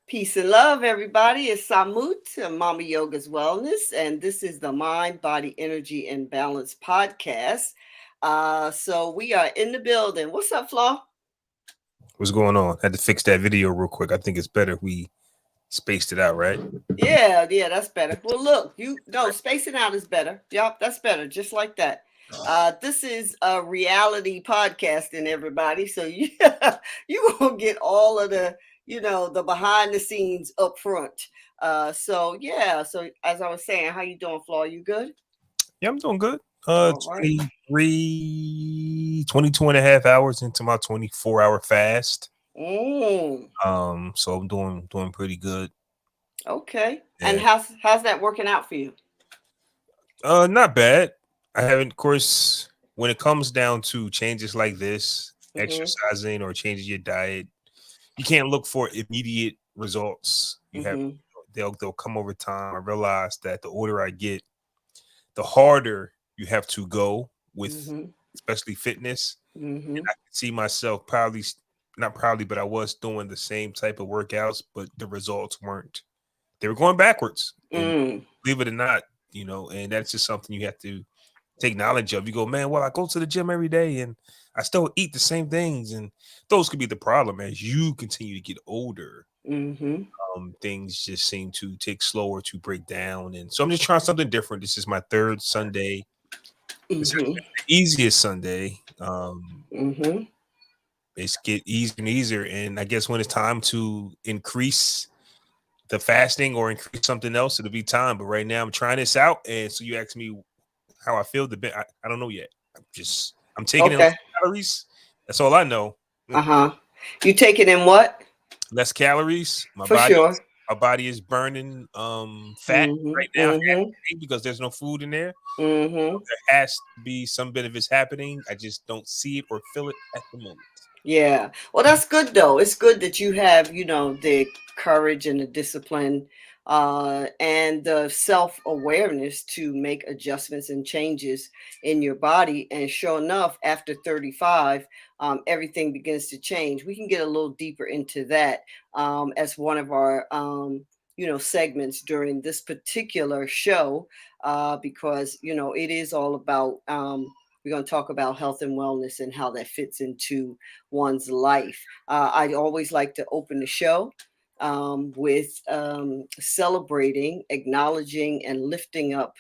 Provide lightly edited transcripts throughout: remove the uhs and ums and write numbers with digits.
Peace and love, everybody. It's Samut, Mama Yoga's Wellness, and this is the Mind, Body, Energy, and Balance podcast. So we are in the building. What's up, Flo? What's going on? Had to fix that video real quick. I think it's better if we spaced it out, right? Yeah, that's better. Well, look, you no spacing out is better. Yep, that's better. Just like that. This is a reality podcasting, everybody. So you gonna get all of the the behind the scenes up front. So yeah. So as I was saying, how you doing, Flo? You good? Yeah, I'm doing good. All right. 22 and a half hours into my 24-hour fast. Mm, So I'm doing pretty good. okay. And Yeah. how's that working out for you? Not bad. I haven't, of course, when it comes down to changes like this, Mm-hmm. exercising or changing your diet, you can't look for immediate results. You have Mm-hmm. they'll come over time. I realize that the older I get, the harder you have to go with, Mm-hmm. especially fitness. Mm-hmm. I can see myself probably not probably, but I was doing the same type of workouts, but the results weren't. They were going backwards, and Mm. believe it or not, and that's just something you have to take knowledge of. You go, man, well, I go to the gym every day, and I still eat the same things, and those could be the problem as you continue to get older. Mm-hmm. Things just seem to take slower to break down, and so I'm just trying something different. This is my third Sunday. This has Mm-hmm. been the easiest Sunday. Mm-hmm. It's get easier and easier, and I guess when it's time to increase the fasting or increase something else, it'll be time. But right now, I'm trying this out, and so you ask me how I feel. I don't know yet. I'm taking in Okay. less calories. That's all I know. Uh-huh. You take it in what? Less calories. For sure. My body is burning fat Mm-hmm. right now Mm-hmm. because there's no food in there. Mm-hmm. There has to be some bit of it's happening. I just don't see it or feel it at the moment. Yeah. Well, that's good though. It's good that you have, the courage and the discipline and the self-awareness to make adjustments and changes in your body. And sure enough, after 35, everything begins to change. We can get a little deeper into that as one of our segments during this particular show because, it is all about we're going to talk about health and wellness and how that fits into one's life. I always like to open the show with celebrating, acknowledging, and lifting up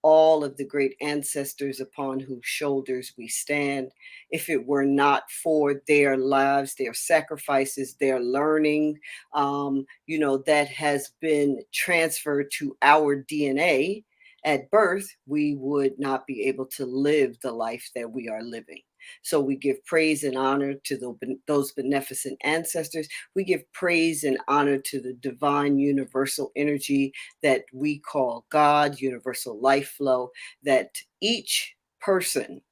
all of the great ancestors upon whose shoulders we stand. If it were not for their lives, their sacrifices, their learning, that has been transferred to our DNA at birth, we would not be able to live the life that we are living. So we give praise and honor to those beneficent ancestors. We give praise and honor to the divine universal energy that we call God, universal life flow, that each person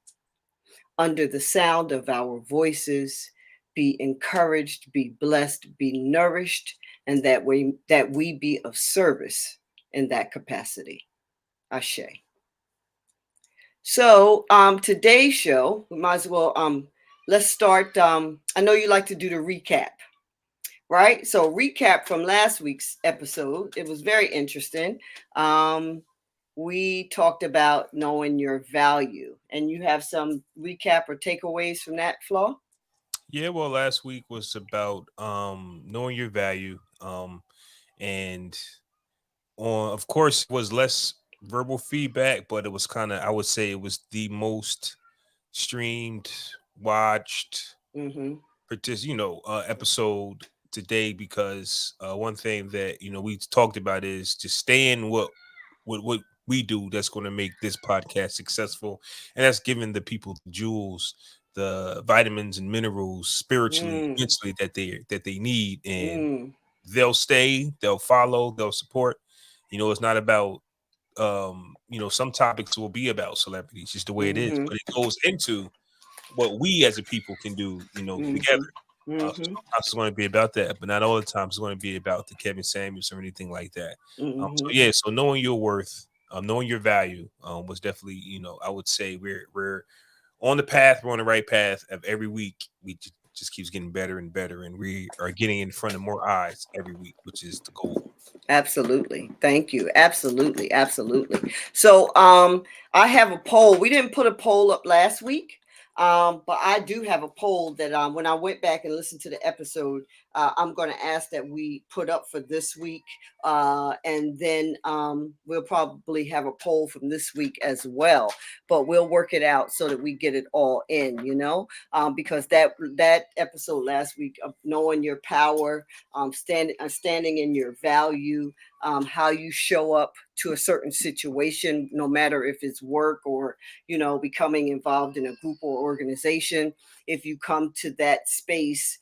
under the sound of our voices be encouraged, be blessed, be nourished, and that we be of service in that capacity. Ashe. So today's show, we might as well let's start. I know you like to do the recap, right? So recap from last week's episode. It was very interesting. Um, we talked about knowing your value, and you have some recap or takeaways from that, Flaw? Yeah, well, last week was about knowing your value. And on of course it was less verbal feedback, but it was kind of I would say it was the most streamed, watched, Mm-hmm. episode today because one thing that we talked about is just staying what we do that's going to make this podcast successful, and that's giving the people the jewels, the vitamins and minerals spiritually, Mm, mentally that they need, and mm, they'll stay, they'll follow, they'll support. It's not about some topics will be about celebrities, just the way it is, mm-hmm. but it goes into what we as a people can do, together. Mm-hmm. Mm-hmm. Sometimes it's going to be about that, but not all the time it's going to be about the Kevin Samuels or anything like that. So Mm-hmm. yeah, so knowing your worth, knowing your value, was definitely, I would say we're on the path, we're on the right path of every week. We just keeps getting better and better, and we are getting in front of more eyes every week, which is the goal. Absolutely. Thank you. Absolutely. Absolutely. So I have a poll. We didn't put a poll up last week. But I do have a poll that when I went back and listened to the episode, I'm going to ask that we put up for this week. And then we'll probably have a poll from this week as well. But we'll work it out so that we get it all in, because that episode last week of knowing your power, standing in your value, how you show up to a certain situation, no matter if it's work or, becoming involved in a group or organization. If you come to that space,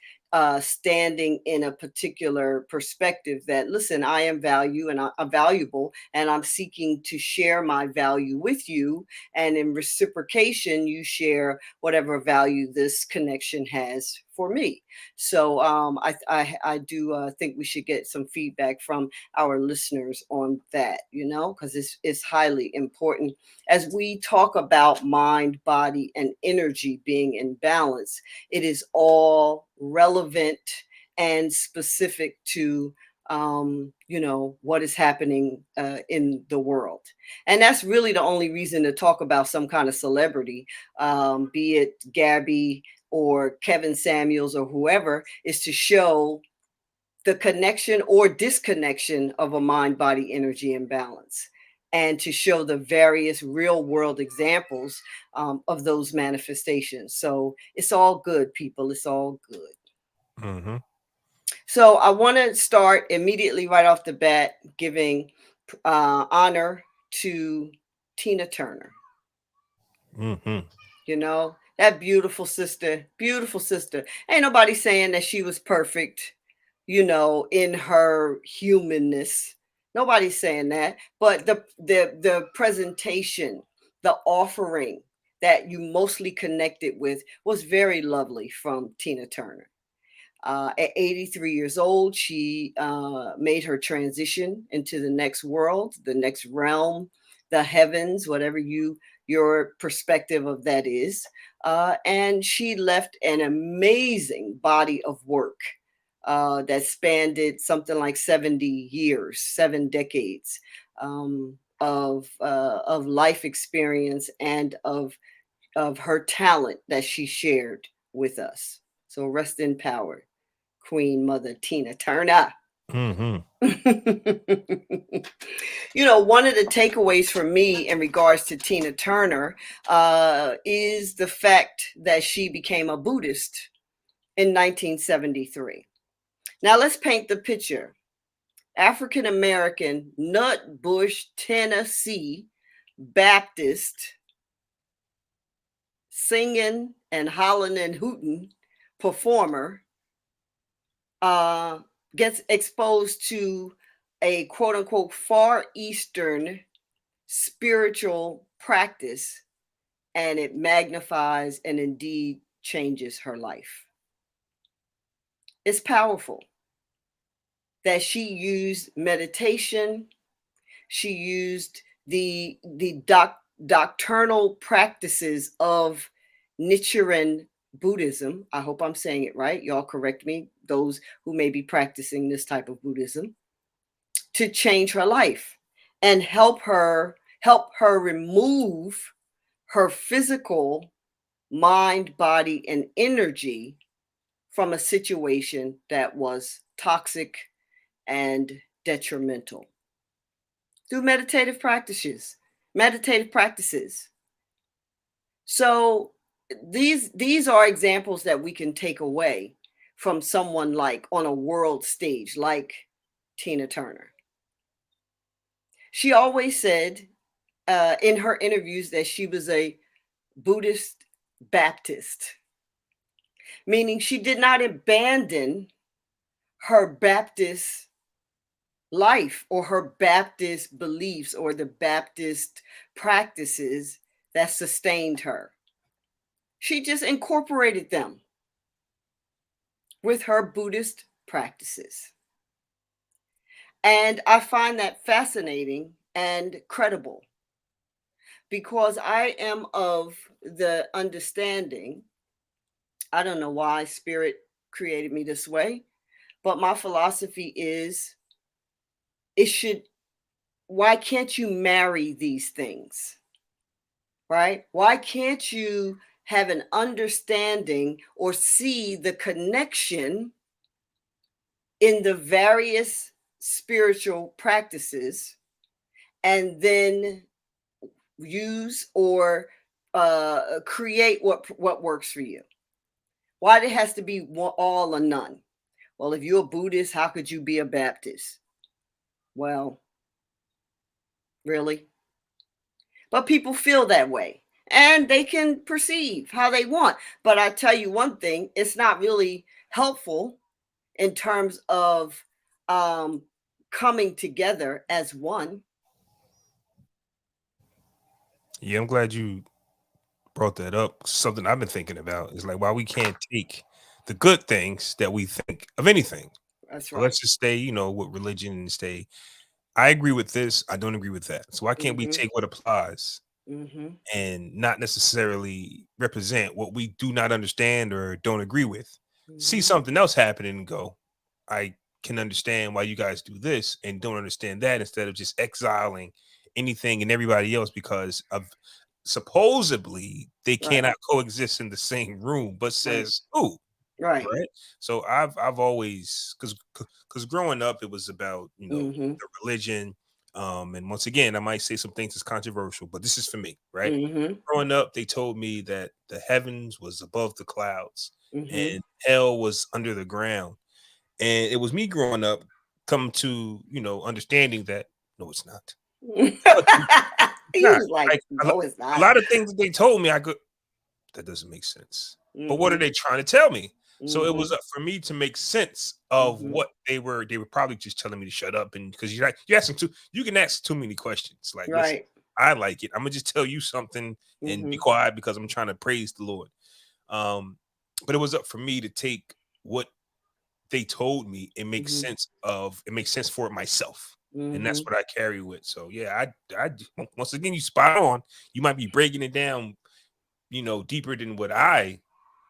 standing in a particular perspective that, listen, I am value and I'm valuable, and I'm seeking to share my value with you. And in reciprocation, you share whatever value this connection has for me. So I do think we should get some feedback from our listeners on that, because it's highly important as we talk about mind, body, and energy being in balance. It is all relevant and specific to what is happening in the world. And that's really the only reason to talk about some kind of celebrity, be it Gabby or Kevin Samuels or whoever, is to show the connection or disconnection of a mind body energy imbalance, and to show the various real world examples of those manifestations. So it's all good, people. It's all good. Mm-hmm. So I want to start immediately right off the bat giving honor to Tina Turner. Mm-hmm. That beautiful sister, beautiful sister. Ain't nobody saying that she was perfect, in her humanness. Nobody's saying that. But the presentation, the offering that you mostly connected with was very lovely from Tina Turner. At 83 years old, she made her transition into the next world, the next realm, the heavens, whatever your perspective of that is. And she left an amazing body of work that spanned something like 70 years, 7 decades of life experience and of her talent that she shared with us. So rest in power, Queen Mother Tina Turner. Mm-hmm. One of the takeaways for me in regards to Tina Turner is the fact that she became a Buddhist in 1973. Now let's paint the picture. African American, Nutbush, Tennessee Baptist, singing and hollering and hooting performer, gets exposed to a quote unquote Far Eastern spiritual practice, and it magnifies and indeed changes her life. It's powerful that she used meditation, she used the doctrinal practices of Nichiren Buddhism. I hope I'm saying it right. Y'all correct me, those who may be practicing this type of Buddhism, to change her life and help her remove her physical mind, body, and energy from a situation that was toxic and detrimental through meditative practices. So these are examples that we can take away from someone like on a world stage like Tina Turner. She always said in her interviews that she was a Buddhist Baptist, meaning she did not abandon her Baptist life or her Baptist beliefs or the Baptist practices that sustained her. She just incorporated them with her Buddhist practices. And I find that fascinating and credible, because I am of the understanding I don't know why spirit created me this way, but my philosophy is it should why can't you marry these things? Right? Why can't you have an understanding or see the connection in the various spiritual practices and then use or create what works for you? Why it has to be all or none? Well, if you're a Buddhist, how could you be a Baptist? Well, really? But people feel that way and they can perceive how they want. But I tell you one thing, it's not really helpful in terms of um, coming together as one. Yeah, I'm glad you brought that up. Something I've been thinking about is like why we can't take the good things that we think of anything. That's So right. let's just stay, with religion and stay. I agree with this. I don't agree with that. So why can't we Mm-hmm. take what applies Mm-hmm. and not necessarily represent what we do not understand or don't agree with? See Mm-hmm. something else happening and go, I can understand why you guys do this and don't understand that instead of just exiling anything and everybody else because of supposedly they Right. cannot coexist in the same room, but Right. says who? Right. Right. So I've always because growing up it was about Mm-hmm. the religion, and once again I might say some things that's controversial, but this is for me, right? Mm-hmm. Growing up, they told me that the heavens was above the clouds Mm-hmm. and hell was under the ground, and it was me growing up come to understanding that no, it's not. But it's You not was like, like no, it's a not. lot of things that they told me. I go, that doesn't make sense. But what are Mm-hmm. they trying to tell me? So it Mm-hmm. was up for me to make sense of Mm-hmm. what they were. They were probably just telling me to shut up, and because you asking too, you can ask too many questions. Like, listen, Right. I like it. I'm gonna just tell you something and be Mm-hmm. quiet because I'm trying to praise the Lord. Um, but it was up for me to take what they told me and make Mm-hmm. sense of it makes sense for it myself. And that's Mm-hmm. what I carry with. So yeah, I once again you spot on. You might be breaking it down, deeper than what I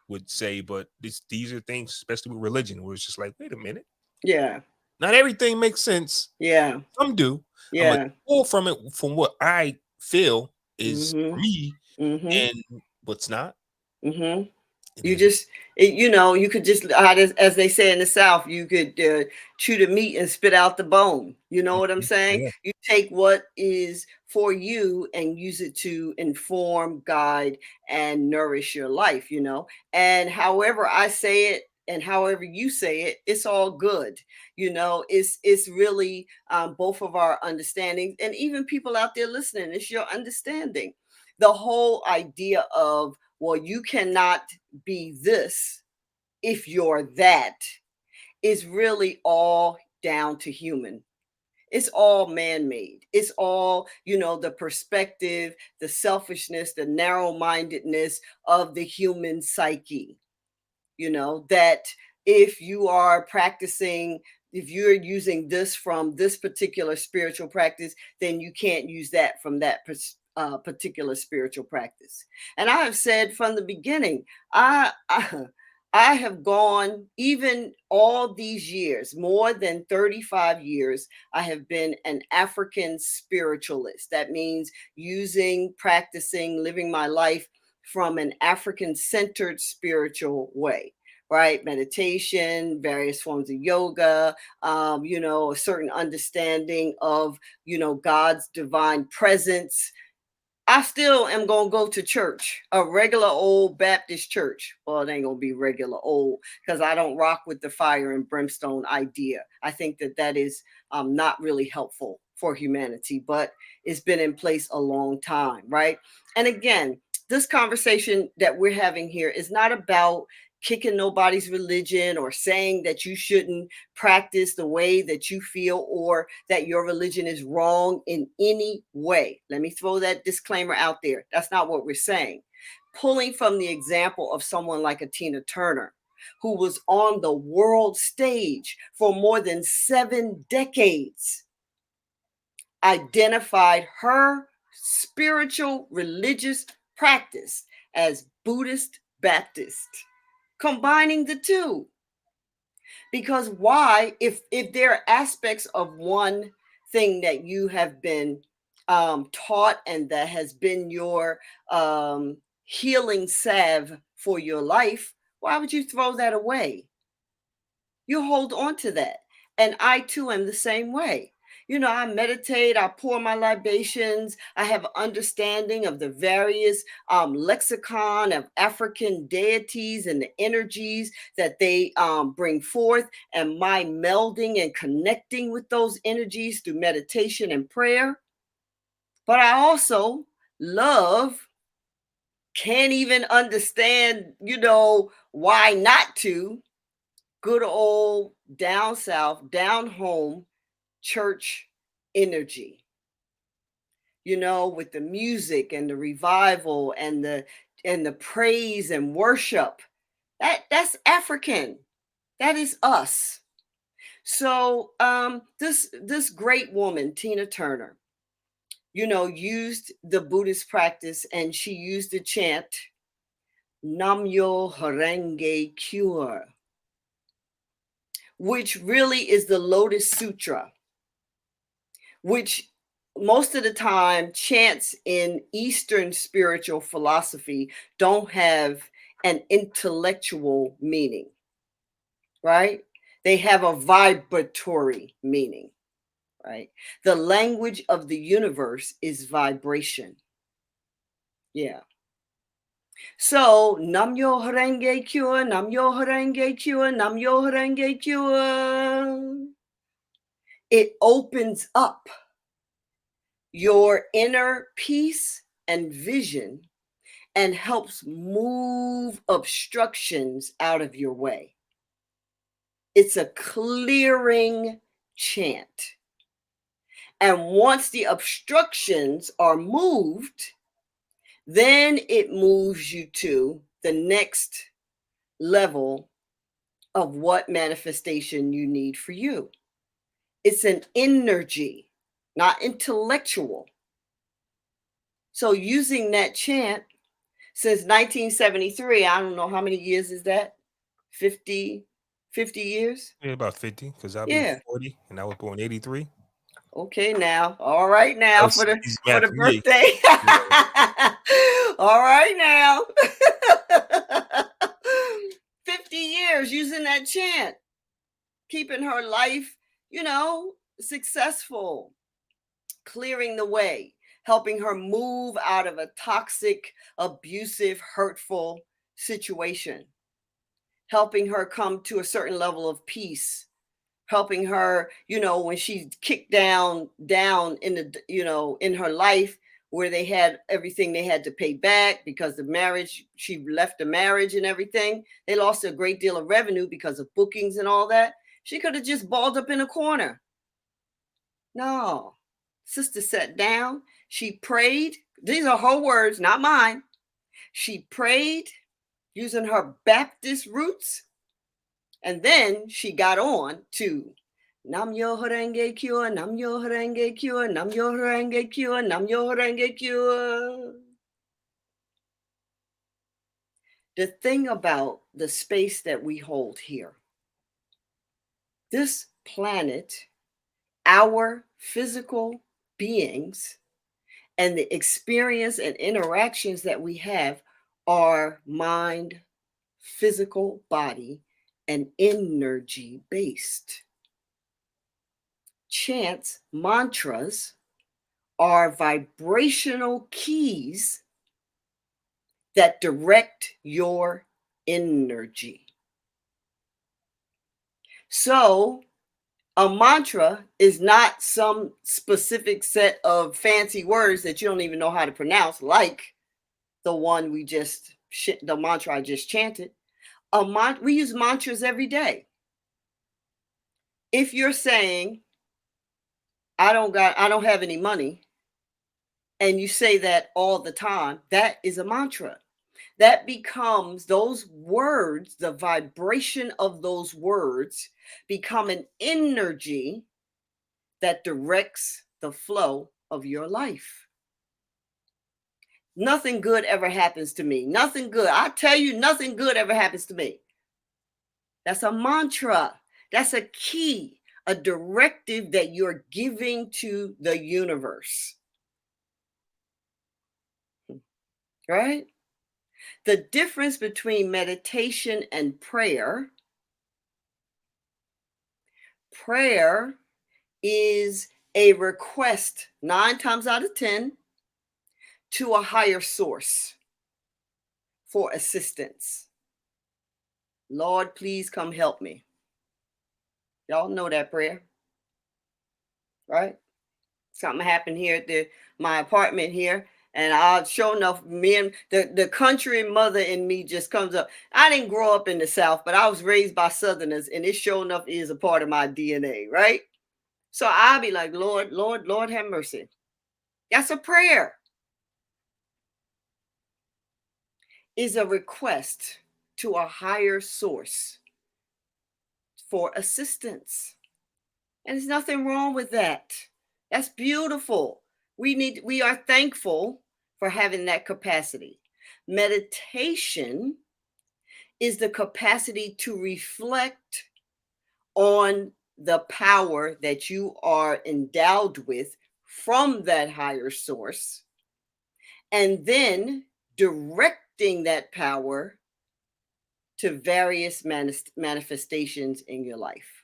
would say, but these are things, especially with religion, where it's just like, wait a minute, Yeah. not everything makes sense. Yeah. Some do. I'm gonna Yeah. pull from it from what I feel is for Mm-hmm. me, Mm-hmm. and what's not, Mm-hmm. it You is. just, you could just, as they say in the South, you could chew the meat and spit out the bone. You know what I'm Mhm. saying? Yeah. You take what is for you and use it to inform, guide, and nourish your life, And however I say it and however you say it, it's all good. It's really both of our understandings and even people out there listening, it's your understanding. The whole idea of, well, you cannot be this if you're that is really all down to human. It's all man-made. It's all, the perspective, the selfishness, the narrow-mindedness of the human psyche. That if you are practicing, if you're using this from this particular spiritual practice, then you can't use that from that particular spiritual practice. And I have said from the beginning, I have gone, even all these years, more than 35 years, I have been an African spiritualist. That means using, practicing, living my life from an African centered spiritual way, right? Meditation, various forms of yoga, a certain understanding of, God's divine presence. I still am going to go to church, a regular old Baptist church. Well, it ain't going to be regular old because I don't rock with the fire and brimstone idea. I think that is not really helpful for humanity, but it's been in place a long time, right? And again, this conversation that we're having here is not about kicking nobody's religion or saying that you shouldn't practice the way that you feel or that your religion is wrong in any way. Let me throw that disclaimer out there. That's not what we're saying. Pulling from the example of someone like a Tina Turner, who was on the world stage for more than 7 decades, identified her spiritual religious practice as Buddhist Baptist. combining the two. Because why, if there are aspects of one thing that you have been taught and that has been your healing salve for your life, why would you throw that away? You hold on to that. And I too am the same way. You know, I meditate, I pour my libations, I have understanding of the various lexicon of African deities and the energies that they bring forth, and my melding and connecting with those energies through meditation and prayer. But I also love, can't even understand, why not to, good old down south, down home church energy, with the music and the revival and the praise and worship. That's African. That is us. So this great woman, Tina Turner, used the Buddhist practice, and she used the chant Namyo Horenge Cure, which really is the Lotus Sutra, which most of the time chants in Eastern spiritual philosophy don't have an intellectual meaning, right? They have a vibratory meaning, right? The language of the universe is vibration. Yeah. So, Namyo Horenge Cure, Namyo Horenge Cure, Namyo Horenge Cure. It opens up your inner peace and vision and helps move obstructions out of your way. It's a clearing chant. And once the obstructions are moved, then it moves you to the next level of what manifestation you need for you. It's an energy, not intellectual. So using that chant since 1973, I don't know how many years is that? 50 years? Yeah, about 50, because I'll be Yeah. 40 and I was born 83. Okay now. All right now That's for the easy for math the for me. birthday. Yeah. All right now. 50 years using that chant, keeping her life, successful, clearing the way, helping her move out of a toxic, abusive, hurtful situation, helping her come to a certain level of peace, helping her, when she's kicked down in the, in her life, where they had everything they had to pay back because the marriage, she left the marriage and everything. They lost a great deal of revenue because of bookings and all that. She could have just balled up in a corner. No. Sister sat down. She prayed. These are her words, not mine. She prayed using her Baptist roots. And then she got on to Nam Yo Horenge Cure, Nam Yo Horenge Cure, Nam Yo Horenge Cure, Nam Yo Horenge Cure. The thing about the space that we hold here, this planet, our physical beings, and the experience and interactions that we have are mind, physical body, and energy based. Chants, mantras are vibrational keys that direct your energy. So, a mantra is not some specific set of fancy words that you don't even know how to pronounce, like the one the mantra I just chanted. We use mantras every day. If you're saying, I don't have any money, and you say that all the time, that is a mantra. That becomes those words, the vibration of those words become an energy that directs the flow of your life. Nothing good ever happens to me. Nothing good. I tell you, nothing good ever happens to me. That's a mantra. That's a key, a directive that you're giving to the universe, right? The difference between meditation and prayer is a request 9 times out of 10 to a higher source for assistance. Lord, please come help me. Y'all know that prayer, right? Something happened here at my apartment here. And sure enough, me and the country mother in me just comes up. I didn't grow up in the South, but I was raised by Southerners, and it sure enough is a part of my DNA, right? So I'll be like, Lord, Lord, Lord, have mercy. That's a prayer. Is a request to a higher source for assistance. And there's nothing wrong with that. That's beautiful. We are thankful for having that capacity. Meditation is the capacity to reflect on the power that you are endowed with from that higher source, and then directing that power to various manifestations in your life.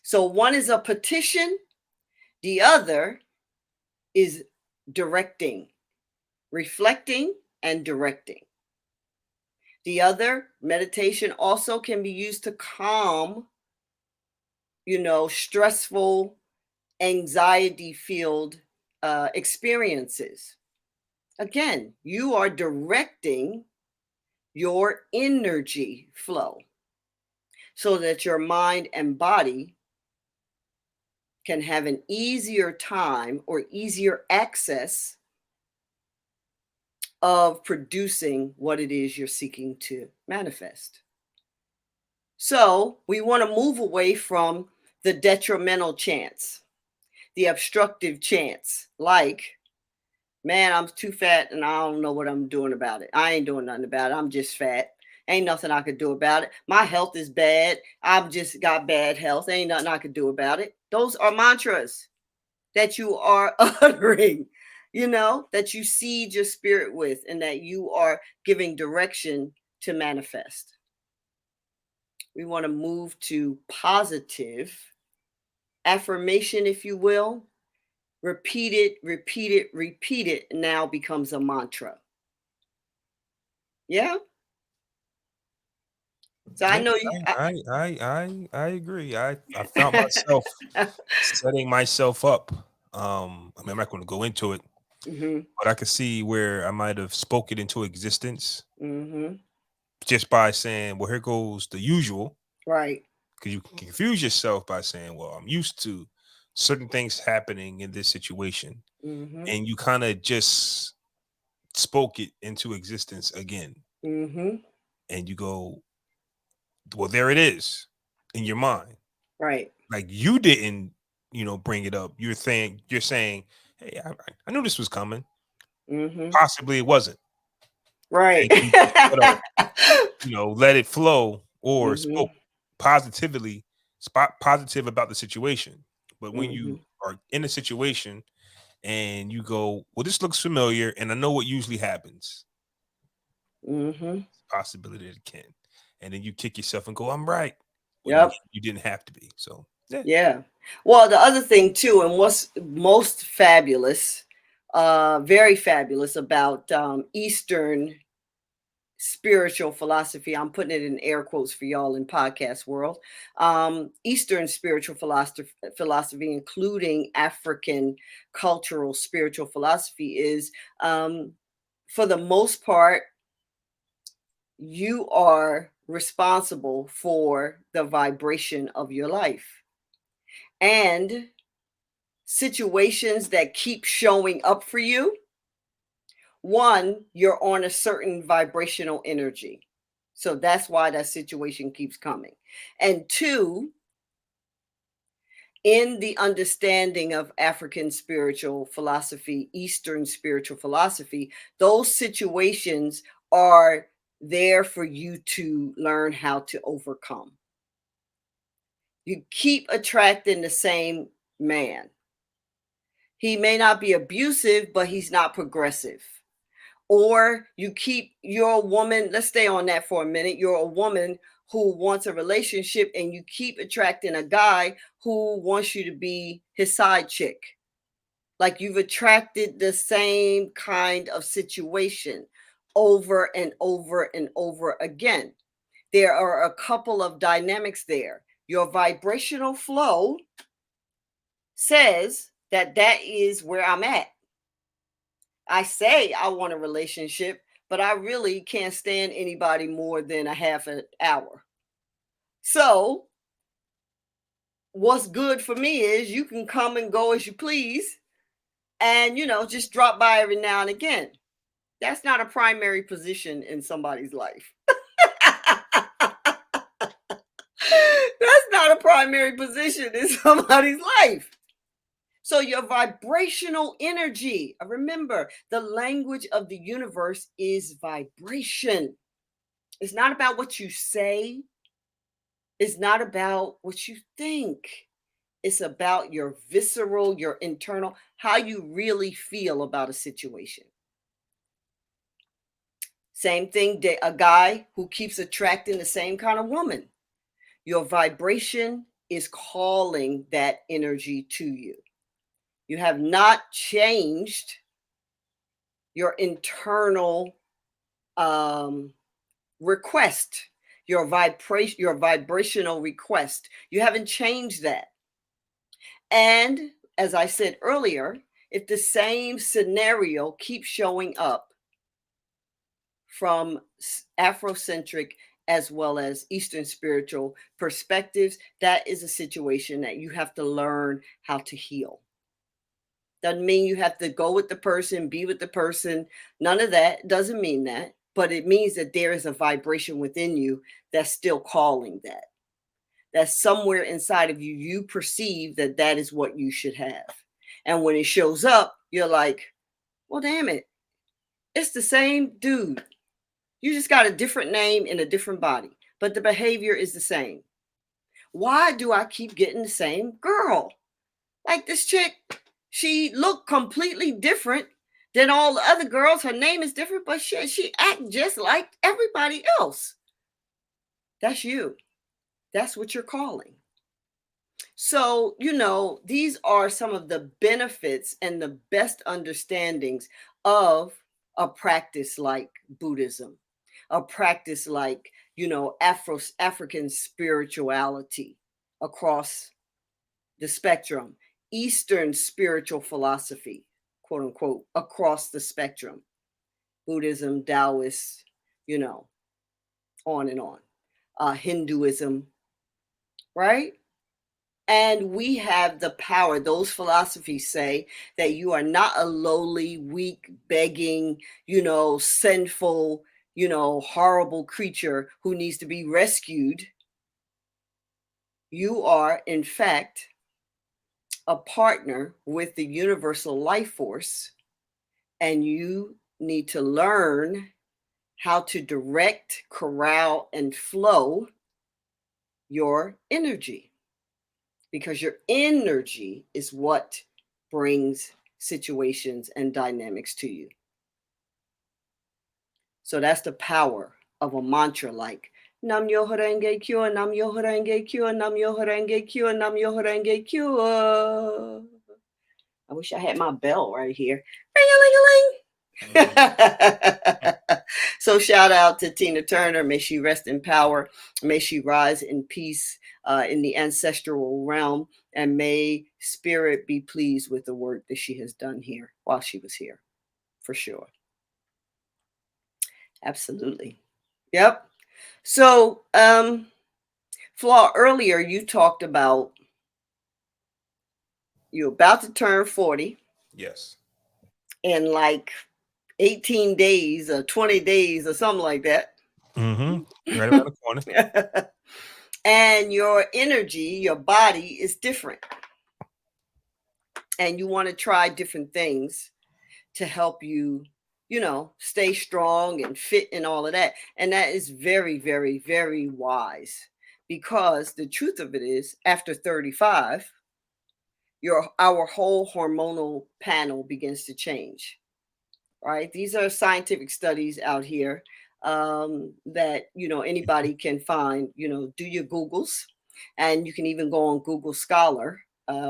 So one is a petition, the other is directing, reflecting, and directing. The other, meditation, also can be used to calm, stressful, anxiety filled experiences. Again, you are directing your energy flow so that your mind and body can have an easier time or easier access of producing what it is you're seeking to manifest. So we want to move away from the detrimental chants, the obstructive chants, like, man, I'm too fat and I don't know what I'm doing about it. I ain't doing nothing about it. I'm just fat. Ain't nothing I could do about it. My health is bad. I've just got bad health. Ain't nothing I could do about it. Those are mantras that you are uttering, that you seed your spirit with, and that you are giving direction to manifest. We want to move to positive affirmation, if you will. Repeat it, repeat it, repeat it, now becomes a mantra. Yeah. So I Yeah, know you. I agree. I found myself setting myself up. I mean, I'm not going to go into it, Mm-hmm. but I could see where I might have spoke it into existence Mm-hmm. just by saying, "Well, here goes the usual," Right. because you can confuse yourself by saying, "Well, I'm used to certain things happening in this situation," Mm-hmm. and you kind of just spoke it into existence again, Mm-hmm. and you go, "Well, there it is in your mind." Right. Like you didn't, bring it up. You're saying, "Hey, I knew this was coming. Mm-hmm. Possibly it wasn't." Right. And you just sort of, let it flow or Mm-hmm. spoke positively, spot positive about the situation. But when Mm-hmm. you are in a situation and you go, "Well, this looks familiar, and I know what usually happens." Mm-hmm. Possibility that it can, and then you kick yourself and go, "I'm right," when Yep. you didn't have to be. So yeah. Yeah. Well, the other thing too, and what's most fabulous, very fabulous about Eastern spiritual philosophy, I'm putting it in air quotes for y'all in podcast world, Eastern spiritual philosophy, including African cultural spiritual philosophy, is for the most part, you are responsible for the vibration of your life. And situations that keep showing up for you, one, you're on a certain vibrational energy. So that's why that situation keeps coming. And two, in the understanding of African spiritual philosophy, Eastern spiritual philosophy, those situations are there for you to learn how to overcome. You keep attracting the same man. He may not be abusive, but he's not progressive. Or you're a woman, let's stay on that for a minute. You're a woman who wants a relationship and you keep attracting a guy who wants you to be his side chick. Like you've attracted the same kind of situation over and over and over again. There are a couple of dynamics there. Your vibrational flow says that that is where I'm at. I say I want a relationship, but I really can't stand anybody more than a half an hour. So, what's good for me is you can come and go as you please and, just drop by every now and again. That's not a primary position in somebody's life. That's not a primary position in somebody's life. So your vibrational energy, remember, the language of the universe is vibration. It's not about what you say. It's not about what you think. It's about your visceral, your internal, how you really feel about a situation. Same thing, a guy who keeps attracting the same kind of woman. Your vibration is calling that energy to you. You have not changed your internal request, your vibrational request. You haven't changed that. And as I said earlier, if the same scenario keeps showing up from Afrocentric as well as Eastern spiritual perspectives, that is a situation that you have to learn how to heal. Doesn't mean you have to go with the person, be with the person. None of that doesn't mean that, but it means that there is a vibration within you that's still calling that. That's somewhere inside of you, you perceive that that is what you should have. And when it shows up, you're like, well, damn it. It's the same dude. You just got a different name in a different body, but the behavior is the same. Why do I keep getting the same girl? Like this chick, she looked completely different than all the other girls. Her name is different, but she act just like everybody else. That's you. That's what you're calling. So, these are some of the benefits and the best understandings of a practice like Buddhism, a practice like, African spirituality across the spectrum, Eastern spiritual philosophy, quote unquote, across the spectrum, Buddhism, Taoist, on and on, Hinduism, right? And we have the power. Those philosophies say that you are not a lowly, weak, begging, sinful, horrible creature who needs to be rescued. You are, in fact, a partner with the universal life force, and you need to learn how to direct, corral, and flow your energy, because your energy is what brings situations and dynamics to you. So that's the power of a mantra like Nam Myoho Renge Kyo, Nam Myoho Renge Kyo, Nam Myoho Renge Kyo, Nam Myoho Renge Kyo. I wish I had my bell right here. Ring-a-ling-a-ling. So shout out to Tina Turner. May she rest in power. May she rise in peace in the ancestral realm. And may spirit be pleased with the work that she has done here while she was here. For sure. Absolutely. Yep. So, Flaw, earlier you talked about you're about to turn 40. Yes. In like 18 days or 20 days or something like that. Mm-hmm. Right around the corner. And your energy, your body is different. And you want to try different things to help you, stay strong and fit and all of that. And that is very, very, very wise, because the truth of it is, after 35, our whole hormonal panel begins to change, right? These are scientific studies out here, that anybody can find. Do your Googles, and you can even go on Google Scholar,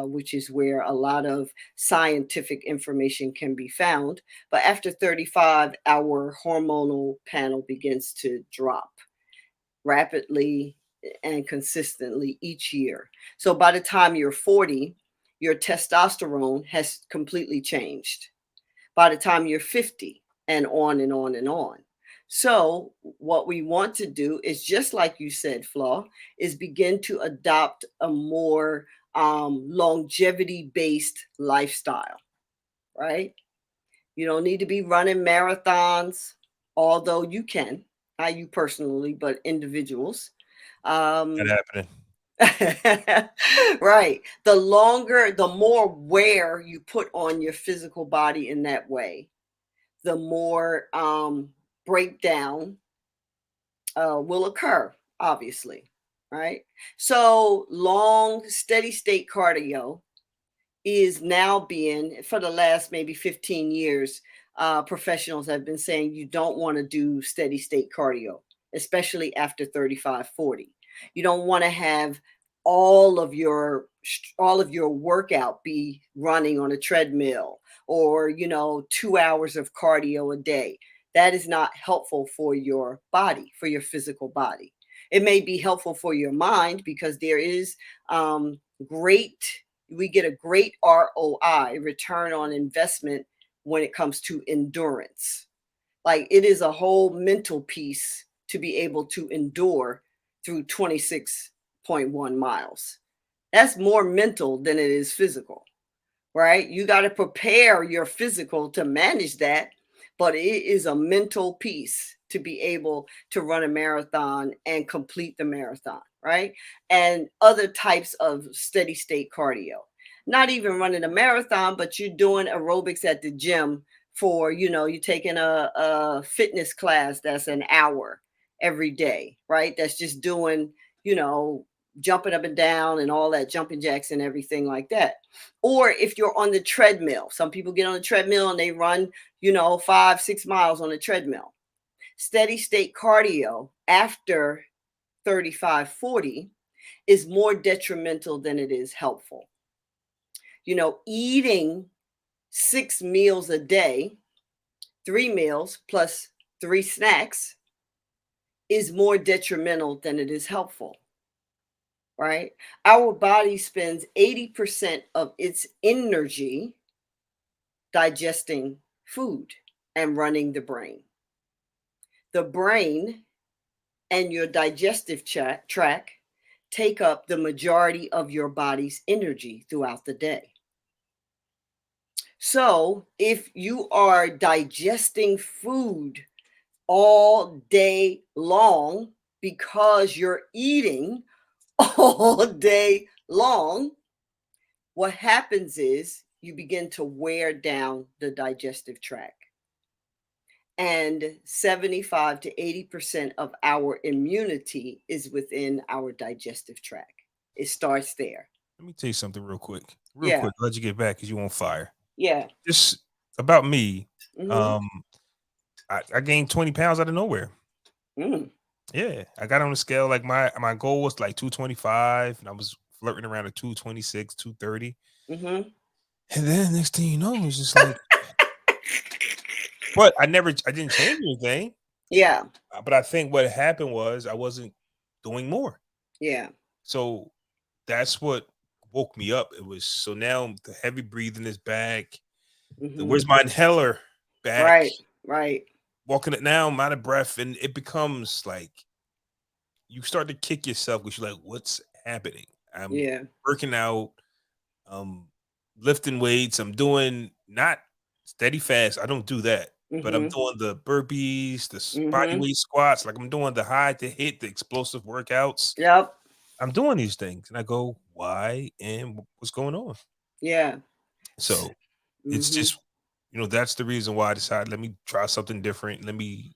which is where a lot of scientific information can be found. But after 35, our hormonal panel begins to drop rapidly and consistently each year. So by the time you're 40, your testosterone has completely changed. By the time you're 50, and on and on and on. So, what we want to do is, just like you said, Flaw, is begin to adopt a more longevity based lifestyle, right? You don't need to be running marathons, although you can, not you personally, but individuals. Not Um, happening. right. The more wear you put on your physical body in that way, the more breakdown will occur, obviously, right? So, long, steady state cardio is now being, for the last maybe 15 years, professionals have been saying you don't want to do steady state cardio, especially after 35, 40. You don't want to have all of your all of your workout be running on a treadmill, or 2 hours of cardio a day. That is not helpful for your body, for your physical body. It may be helpful for your mind, because there is great we get a great ROI, return on investment, when it comes to endurance. Like, it is a whole mental piece to be able to endure through 26.1 miles. That's more mental than it is physical, right? You got to prepare your physical to manage that, but it is a mental piece to be able to run a marathon and complete the marathon, right? And other types of steady state cardio. Not even running a marathon, but you're doing aerobics at the gym for, you're taking a fitness class that's an hour every day, right? That's just doing, you know, jumping up and down and all that, jumping jacks and everything like that. Or if you're on the treadmill, some people get on the treadmill and they run, 5, 6 miles on the treadmill. Steady state cardio after 35, 40 is more detrimental than it is helpful. Eating 6 meals a day, 3 meals plus 3 snacks, is more detrimental than it is helpful, right? Our body spends 80% of its energy digesting food and running the brain. The brain and your digestive tract take up the majority of your body's energy throughout the day. So, if you are digesting food all day long because you're eating all day long, what happens is you begin to wear down the digestive tract. And 75 to 80% of our immunity is within our digestive tract. It starts there. Let me tell you something real quick. Real Yeah. quick. Let you get back because you on fire. Yeah. Just about me. Mm-hmm. Um, I gained 20 pounds out of nowhere. Mm. Yeah. I got on the scale. Like my goal was like 225, and I was flirting around at 226, 230. Mm-hmm. And then next thing you know, it's just like, but I didn't change anything. Yeah. But I think what happened was I wasn't doing more. Yeah. So that's what woke me up. It was so now the heavy breathing is back. Mm-hmm. Where's my inhaler? Back. Right. Right. Walking it now, I'm out of breath, and it becomes like you start to kick yourself because you're like, "What's happening?" I'm Yeah. working out, um, lifting weights. I'm doing not steady fast. I don't do that, but I'm Mm-hmm. doing the burpees, the body Mm-hmm. weight squats. Like I'm doing the high to hit, the explosive workouts. Yep. I'm doing these things, and I go, "Why?" and what's going on? Yeah. So it's Mm-hmm. just that's the reason why I decided, let me try something different. Let me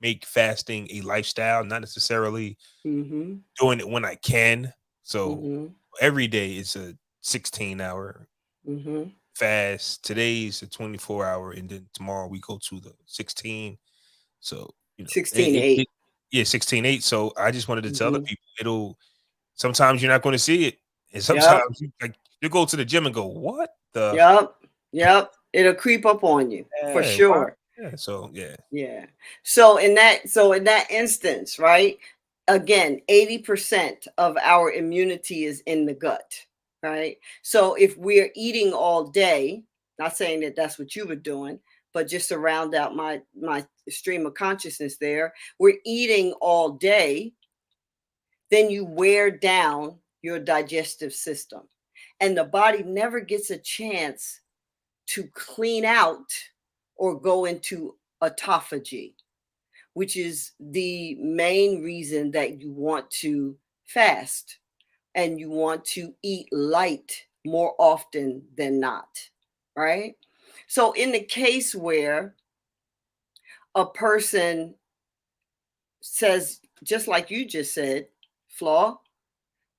make fasting a lifestyle, not necessarily Mm-hmm. doing it when I can. So Mm-hmm. every day it's a 16-hour Mm-hmm. fast. Today's a 24-hour, and then tomorrow we go to the 16. So, 16:8. yeah, 16/8. So I just wanted to tell the Mm-hmm. people, sometimes you're not going to see it. And Yep. sometimes you go to the gym and go, what the Yep. Yep. It'll creep up on you for hey, why? sure. Yeah. So yeah. Yeah. So in that instance, right? Again, 80% of our immunity is in the gut, right? So if we're eating all day, not saying that that's what you were doing, but just to round out my stream of consciousness there, we're eating all day, then you wear down your digestive system. And the body never gets a chance to clean out or go into autophagy, which is the main reason that you want to fast and you want to eat light more often than not, right? So, in the case where a person says, just like you just said, Flaw,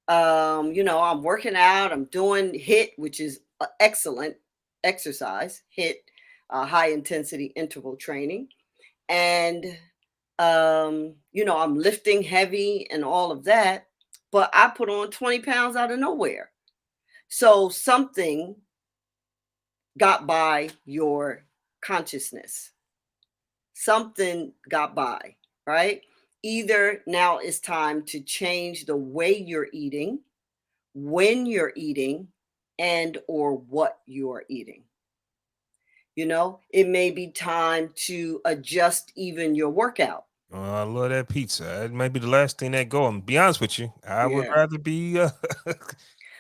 I'm working out, I'm doing HIT, which is excellent exercise, HIT, high intensity interval training. And I'm lifting heavy and all of that, but I put on 20 pounds out of nowhere. So something got by your consciousness. Something got by, right? Either now it's time to change the way you're eating, when you're eating, and or what you're eating. It may be time to adjust even your workout. Oh, I love that pizza. It might be the last thing that go. And be honest with you, I would Yeah. rather be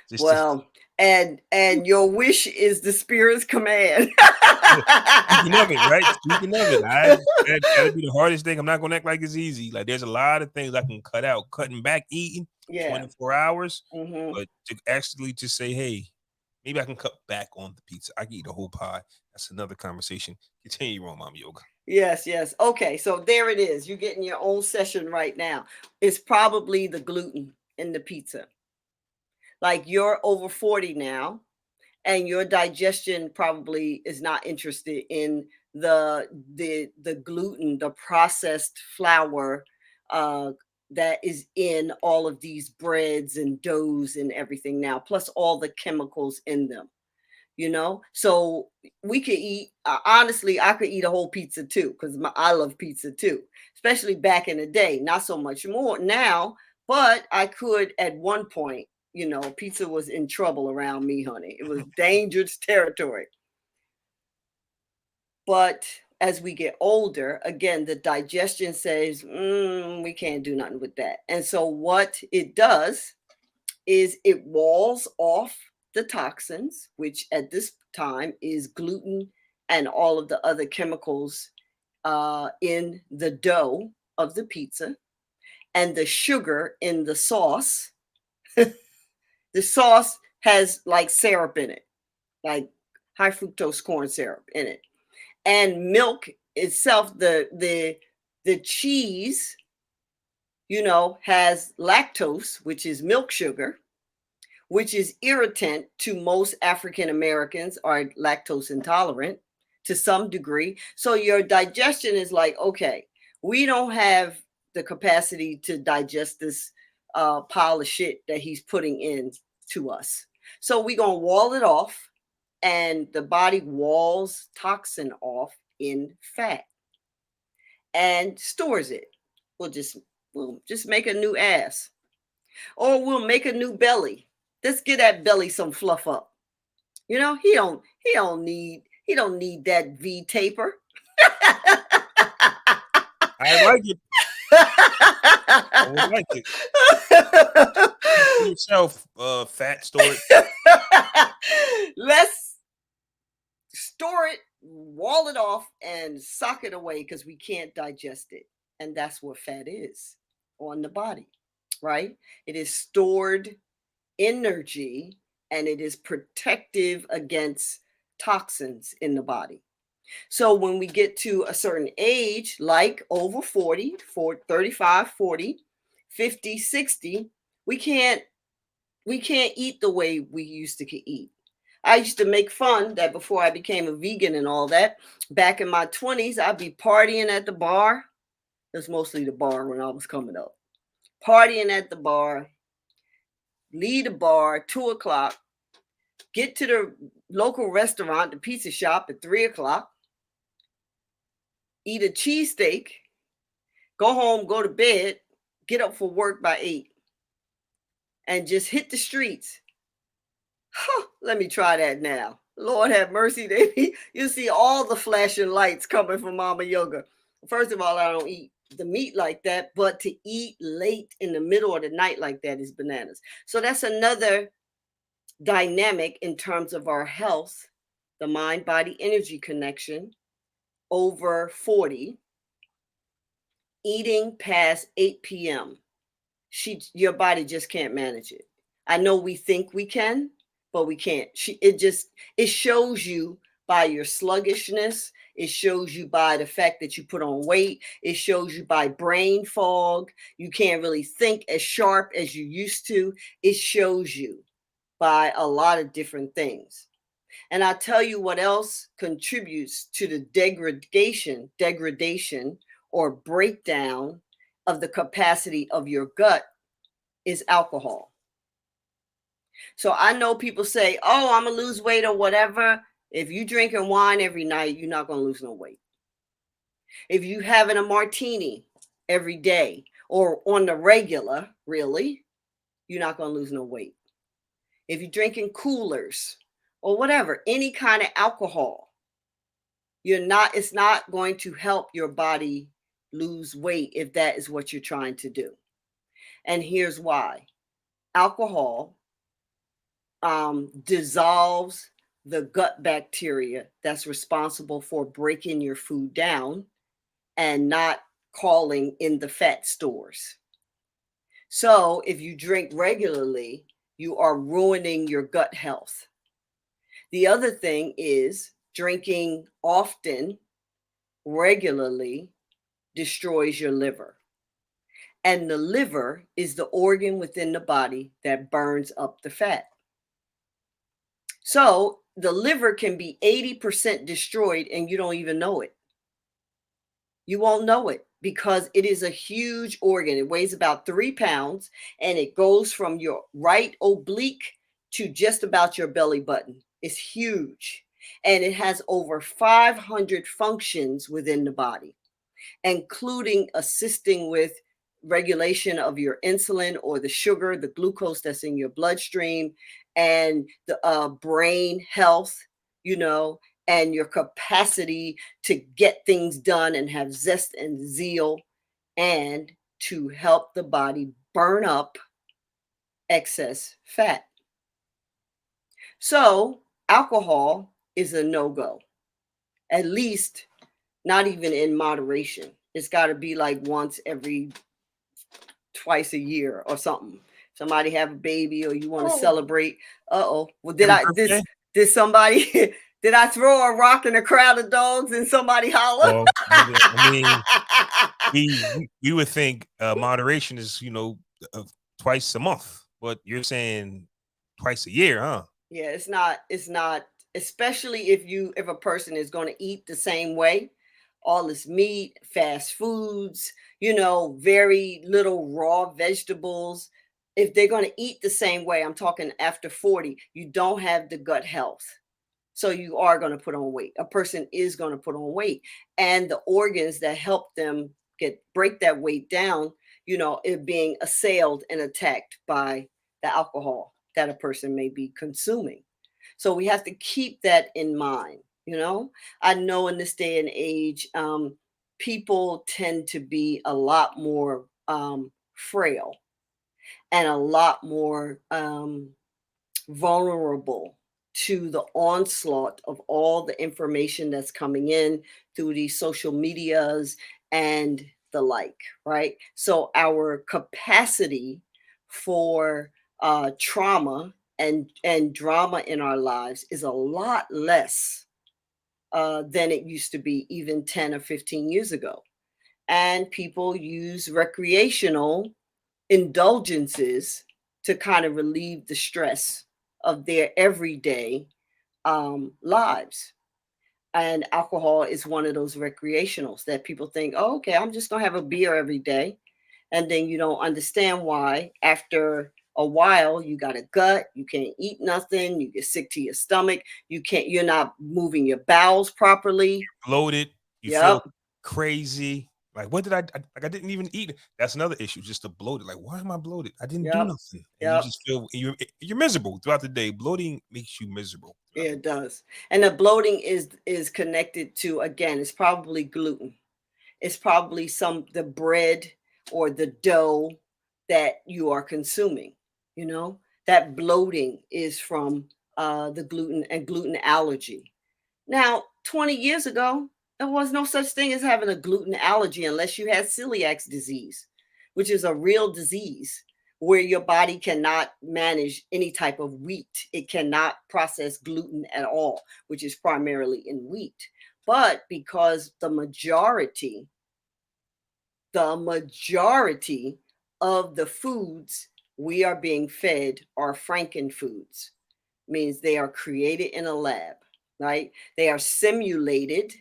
just Well, and your wish is the spirit's command. speaking of it, right? Speaking of it, that'd be the hardest thing. I'm not gonna act like it's easy. Like there's a lot of things I can cut out. Cutting back eating Yeah. 24 hours, Hmm. but to actually just say, hey, maybe I can cut back on the pizza. I can eat a whole pie. That's another conversation. Continue on, Mom Yoga. Yes, yes. Okay, so there it is. You're getting your own session right now. It's probably the gluten in the pizza. Like you're over 40 now, and your digestion probably is not interested in the gluten, the processed flour uh, that is in all of these breads and doughs and everything now, plus all the chemicals in them. So we could eat, honestly, I could eat a whole pizza too, because I love pizza too, especially back in the day. Not so much more now, but I could at one point. Pizza was in trouble around me, honey. It was dangerous territory. But as we get older, again, the digestion says, we can't do nothing with that. And so what it does is it walls off the toxins, which at this time is gluten and all of the other chemicals in the dough of the pizza, and the sugar in the sauce. The sauce has like syrup in it, like high fructose corn syrup in it, and milk itself. The cheese, has lactose, which is milk sugar, which is irritant to most African Americans, are lactose intolerant to some degree. So your digestion is like, okay, we don't have the capacity to digest this pile of shit that he's putting in to us. So we're going to wall it off, and the body walls toxin off in fat and stores it. We'll just make a new ass, or we'll make a new belly. Let's get that belly some fluff up. He don't need that V taper. I like it. I would like it. Speak for yourself, fat storage. Let's store it, wall it off, and sock it away because we can't digest it. And that's what fat is on the body, right? It is stored energy, and it is protective against toxins in the body. So when we get to a certain age, like over 40, 35, 40, 50, 60, we can't we can't eat the way we used to eat. I used to make fun that before I became a vegan and all that, back in my 20s, I'd be partying at the bar. It was mostly the bar when I was coming up. Partying at the bar, leave the bar 2 o'clock, get to the local restaurant, the pizza shop at 3 o'clock, eat a cheesesteak, go home, go to bed, get up for work by 8, and just hit the streets. Huh, let me try that now. Lord have mercy, baby. You see all the flashing lights coming from MamaYoga. First of all, I don't eat the meat like that, but to eat late in the middle of the night like that is bananas. So that's another dynamic in terms of our health, the mind body energy connection over 40, eating past 8 p.m. Your body just can't manage it. I know we think we can, but we can't. It shows you by your sluggishness. It shows you by the fact that you put on weight. It shows you by brain fog. You can't really think as sharp as you used to. It shows you by a lot of different things. And I tell you what else contributes to the degradation or breakdown of the capacity of your gut is alcohol. So I know people say, "Oh, I'm gonna lose weight or whatever." If you drinking wine every night, you're not gonna lose no weight. If you having a martini every day or on the regular, really, you're not gonna lose no weight. If you're drinking coolers or whatever, any kind of alcohol, it's not going to help your body lose weight if that is what you're trying to do. And here's why. Alcohol dissolves the gut bacteria that's responsible for breaking your food down and not calling in the fat stores. So if you drink regularly, you are ruining your gut health. The other thing is drinking often, regularly, destroys your liver. And the liver is the organ within the body that burns up the fat. So the liver can be 80% destroyed and you don't even know it. You won't know it because it is a huge organ. It weighs about 3 pounds and it goes from your right oblique to just about your belly button. It's huge. And it has over 500 functions within the body, including assisting with regulation of your insulin or the sugar, the glucose that's in your bloodstream, and the brain health, you know, and your capacity to get things done and have zest and zeal, and to help the body burn up excess fat. So, alcohol is a no go, at least not even in moderation. It's got to be like once every twice a year or something. Somebody have a baby or you want to celebrate. Uh-oh. Well, Every birthday? did somebody did I throw a rock in a crowd of dogs and somebody holler? Well, I mean, we would think moderation is, twice a month, but you're saying twice a year, huh? Yeah, it's not, especially if a person is going to eat the same way, all this meat, fast foods, very little raw vegetables. If they're going to eat the same way, I'm talking after 40, you don't have the gut health. So you are going to put on weight. A person is going to put on weight, and the organs that help them break that weight down, it being assailed and attacked by the alcohol that a person may be consuming. So we have to keep that in mind. I know in this day and age, people tend to be a lot more frail and a lot more vulnerable to the onslaught of all the information that's coming in through these social medias and the like, right? So our capacity for trauma and drama in our lives is a lot less than it used to be even 10 or 15 years ago. And people use recreational indulgences to kind of relieve the stress of their everyday lives. And alcohol is one of those recreationals that people think, oh, okay, I'm just going to have a beer every day. And then you don't understand why after a while you got a gut, you can't eat nothing, you get sick to your stomach, you're not moving your bowels properly. Bloated, you feel Yep. crazy. Like, what did like, I didn't even eat it. That's another issue, just the bloated. Like, why am I bloated? I didn't do Yep. nothing. And you Yep. just feel you're miserable throughout the day. Bloating makes you miserable throughout Yeah, the it does. And the bloating is connected to, again, it's probably gluten. It's probably some the bread or the dough that you are consuming. You know, that bloating is from the gluten and gluten allergy. Now, 20 years ago, there was no such thing as having a gluten allergy unless you had celiac disease, which is a real disease where your body cannot manage any type of wheat. It cannot process gluten at all, which is primarily in wheat. But because the majority of the foods we are being fed are franken foods, means they are created in a lab, right? They are simulated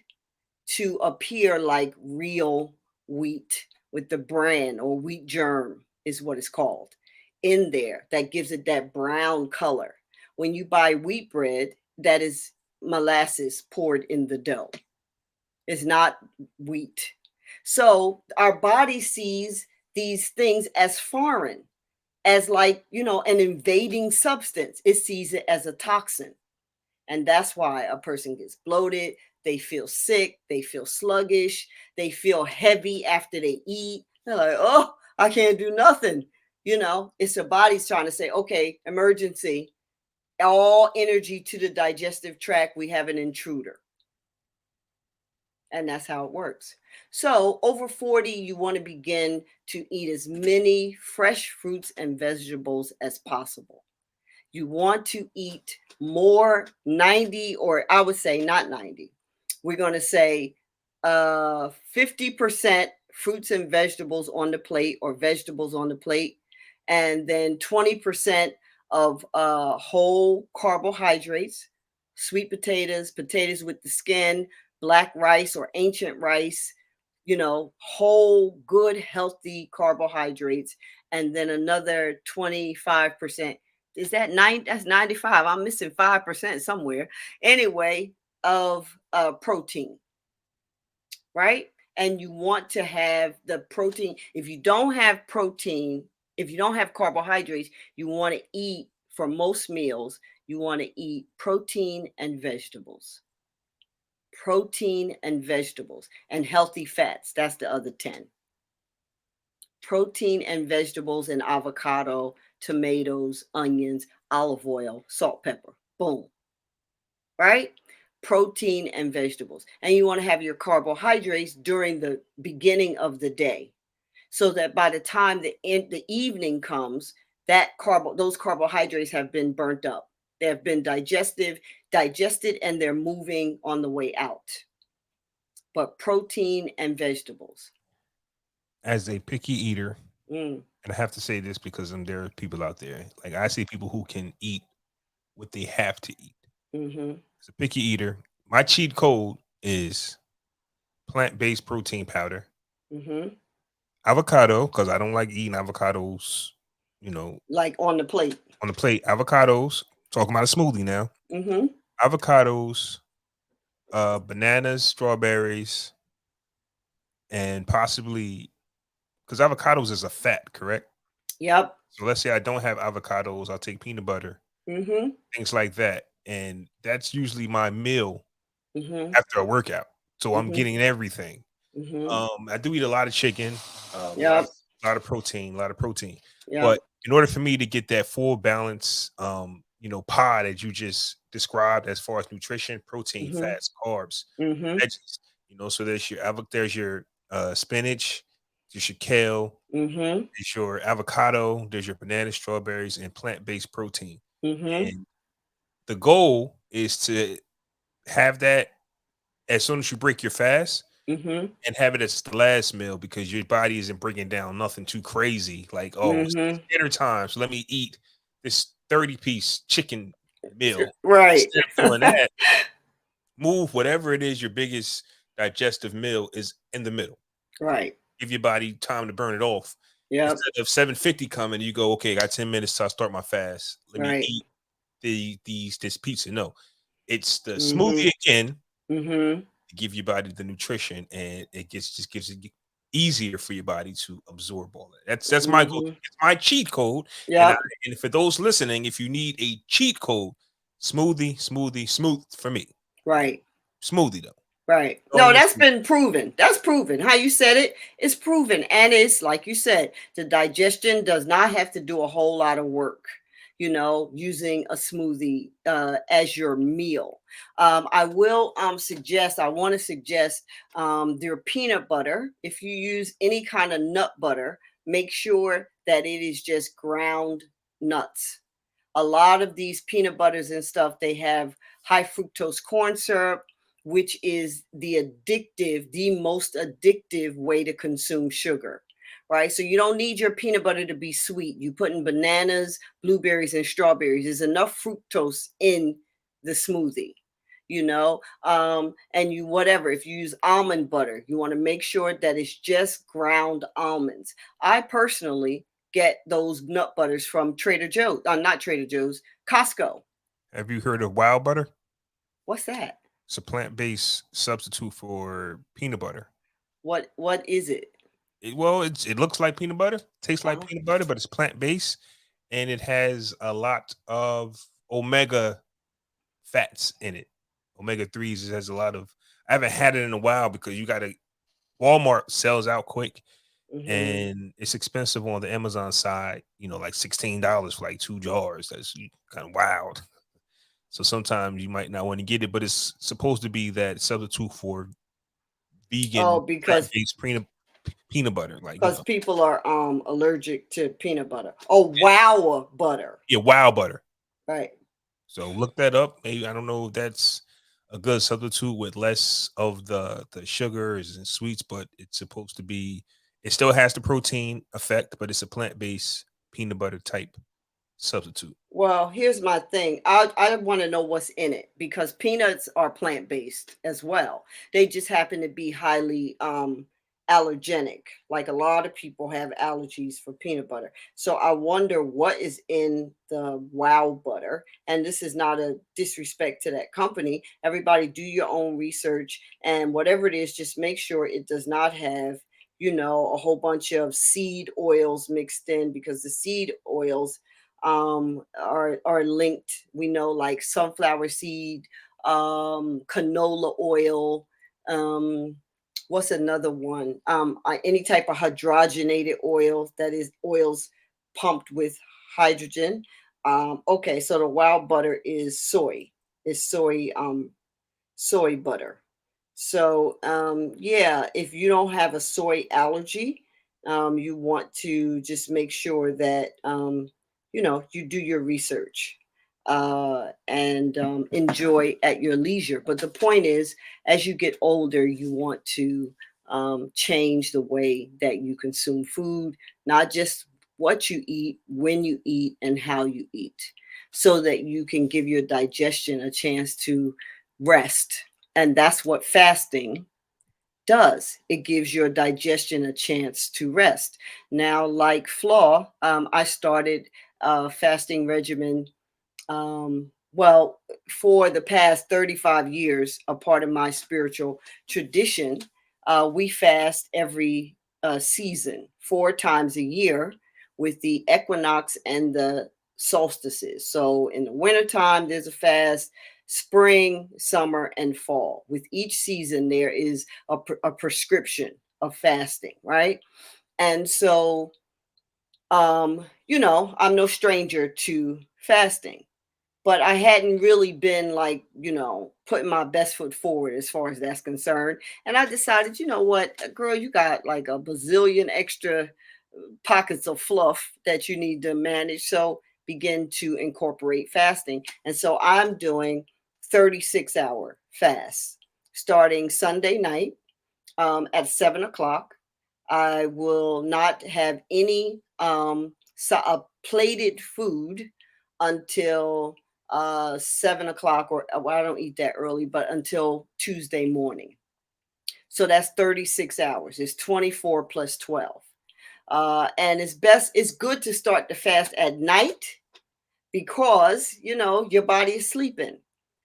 to appear like real wheat with the bran or wheat germ, is what it's called, in there. That gives it that brown color. When you buy wheat bread, that is molasses poured in the dough. It's not wheat. So our body sees these things as foreign, as like, an invading substance. It sees it as a toxin. And that's why a person gets bloated, they feel sick, they feel sluggish, they feel heavy after they eat. They're like, oh, I can't do nothing. It's your body's trying to say, okay, emergency, all energy to the digestive tract. We have an intruder. And that's how it works. So, over 40, you want to begin to eat as many fresh fruits and vegetables as possible. You want to eat more 90, or I would say not 90. We're going to say 50% fruits and vegetables on the plate, or vegetables on the plate, and then 20% of whole carbohydrates, sweet potatoes, potatoes with the skin, black rice or ancient rice, whole, good, healthy carbohydrates, and then another 25%. Is that 9? That's 95. I'm missing 5% somewhere. Anyway, of protein, right? And you want to have the protein. If you don't have protein, if you don't have carbohydrates, you want to eat, for most meals, you want to eat protein and vegetables. Protein and vegetables and healthy fats. That's the other 10. Protein and vegetables and avocado, tomatoes, onions, olive oil, salt, pepper. Boom. Right? Protein and vegetables. And you want to have your carbohydrates during the beginning of the day, so that by the time the evening comes, those carbohydrates have been burnt up. They have been digested, and they're moving on the way out. But protein and vegetables. As a picky eater, Mm, and I have to say this because there are people out there. Like, I see people who can eat what they have to eat. mm-hmm, As a picky eater, my cheat code is plant-based protein powder, mm-hmm. avocado, because I don't like eating avocados, you know, Like on the plate. on the plate. Avocados, talking about a smoothie now. Mm-hmm. Avocados, bananas, strawberries, and possibly, because avocados is a fat, correct? Yep. So let's say I don't have avocados, I'll take peanut butter, Mm-hmm. things like that. And that's usually my meal Mm-hmm. after a workout. So I'm Mm-hmm. getting everything. Mm-hmm. I do eat a lot of chicken, Yep. lot of protein, a lot of protein. Yep. But in order for me to get that full balance, pie that you just described as far as nutrition, protein, Mm-hmm. fats, carbs, Mm-hmm. veggies, so there's your spinach, there's your kale, Mm-hmm. there's your avocado, there's your bananas, strawberries, and plant-based protein. Mm-hmm. And the goal is to have that as soon as you break your fast Mhm. and have it as the last meal because your body isn't breaking down nothing too crazy. Like, oh, it's Mhm. dinner time, so let me eat this 30-piece chicken meal. Right. Instead of doing that, move whatever it is your biggest digestive meal is in the middle. Right. Give your body time to burn it off. Yep. Instead of 7:50 coming, you go, okay, I got 10 minutes till I start my fast. Let me Right. eat this pizza. No, it's the Mhm. smoothie again Mhm. to give your body the nutrition, and it gets just gives it easier for your body to absorb all that. That's my go. Mhm. It's my cheat code, and Yep. for those listening, if you need a cheat code, smooth for me. Right. Smoothie though. Right. All No, you need that's been proven. That's proven. How you said it is proven. And it's like you said, the digestion does not have to do a whole lot of work, using a smoothie as your meal. I want to suggest their peanut butter. If you use any kind of nut butter, make sure that it is just ground nuts. A lot of these peanut butters and stuff, they have high fructose corn syrup, which is the most addictive way to consume sugar, right? So you don't need your peanut butter to be sweet. You put in bananas, blueberries, and strawberries. There's enough fructose in the smoothie, and you whatever. If you use almond butter, you want to make sure that it's just ground almonds. I personally get those nut butters from Trader Joe's, not Trader Joe's, Costco. Have you heard of wild butter? What's that? It's a plant-based substitute for peanut butter. What is it? It looks like peanut butter, tastes like Uh-huh. peanut butter, but it's plant-based, and it has a lot of omega fats in it. Omega threes. It has a lot of. I haven't had it in a while because you got to. Walmart sells out quick, Hmm. and it's expensive on the Amazon side. Like $16 for like 2 jars. That's kind of wild. So sometimes you might not want to get it, but it's supposed to be that substitute for Oh, vegan because plant-based peanut butter. Like, because people are allergic to peanut butter. Oh, wow, butter. yeah, wild butter. Right. So look that up. Maybe I don't know if that's a good substitute with less of the sugars and sweets, but it's supposed to be. It still has the protein effect, but it's a plant-based peanut butter type substitute. Well, here's my thing. I want to know what's in it because peanuts are plant-based as well. They just happen to be highly allergenic. Like a lot of people have allergies for peanut butter. So I wonder what is in the wow butter. And this is not a disrespect to that company. Everybody do your own research and whatever it is, just make sure it does not have, a whole bunch of seed oils mixed in because the seed oils are linked. We know like sunflower seed, canola oil. Um, what's another one? Any type of hydrogenated oil that is oils pumped with hydrogen. Okay, so the wild butter is soy. It's soy butter. So, yeah, if you don't have a soy allergy, you want to just make sure that, you do your research and enjoy at your leisure. But the point is, as you get older, you want to change the way that you consume food, not just what you eat, when you eat, and how you eat, so that you can give your digestion a chance to rest. And that's what fasting does. It gives your digestion a chance to rest. Now, like Flaw, I started a fasting regimen, well, for the past 35 years, a part of my spiritual tradition. We fast every season, 4 times a year, with the equinox and the solstices. So in the wintertime, there's a fast, spring, summer, and fall. With each season, there is a prescription of fasting, right? And so, I'm no stranger to fasting, but I hadn't really been like, putting my best foot forward as far as that's concerned. And I decided, you know what, girl, you got like a bazillion extra pockets of fluff that you need to manage. So begin to incorporate fasting. And so I'm doing 36-hour fasts. starting Sunday night at 7 o'clock. I will not have any plated food until 7 o'clock, or well, I don't eat that early, but until Tuesday morning. So that's 36 hours. It's 24 plus 12. And it's good to start the fast at night because your body is sleeping,